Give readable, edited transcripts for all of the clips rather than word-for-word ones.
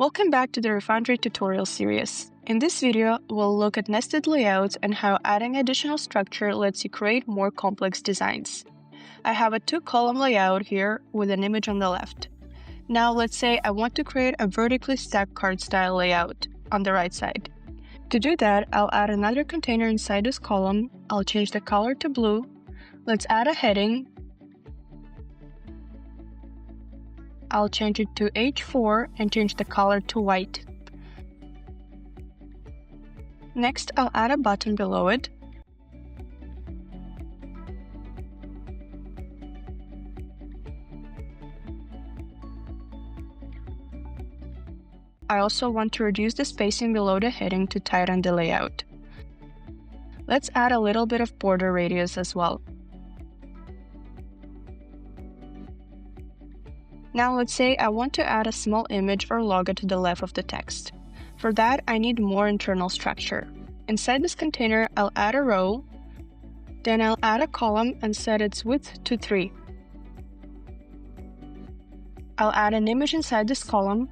Welcome back to the Refoundry tutorial series. In this video, we'll look at nested layouts and how adding additional structure lets you create more complex designs. I have a 2-column layout here with an image on the left. Now let's say I want to create a vertically stacked card style layout on the right side. To do that, I'll add another container inside this column. I'll change the color to blue. Let's add a heading. I'll change it to H4 and change the color to white. Next, I'll add a button below it. I also want to reduce the spacing below the heading to tighten the layout. Let's add a little bit of border radius as well. Now let's say I want to add a small image or logo to the left of the text. For that, I need more internal structure. Inside this container, I'll add a row, then I'll add a column and set its width to 3. I'll add an image inside this column,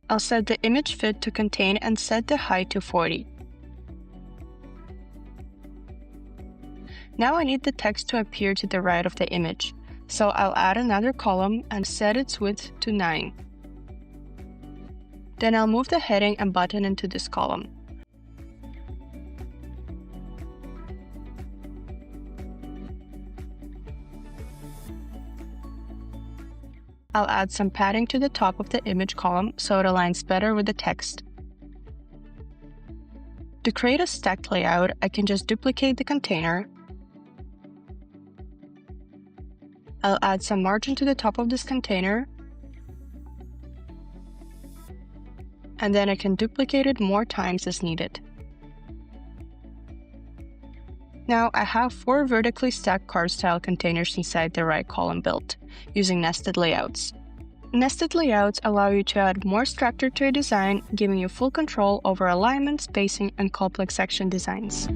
I'll set the image fit to contain and set the height to 40. Now I need the text to appear to the right of the image, so I'll add another column and set its width to 9. Then I'll move the heading and button into this column. I'll add some padding to the top of the image column so it aligns better with the text. To create a stacked layout, I can just duplicate the container. I'll add some margin to the top of this container, and then I can duplicate it more times as needed. Now I have 4 vertically stacked card style containers inside the right column built, using nested layouts. Nested layouts allow you to add more structure to a design, giving you full control over alignment, spacing, and complex section designs.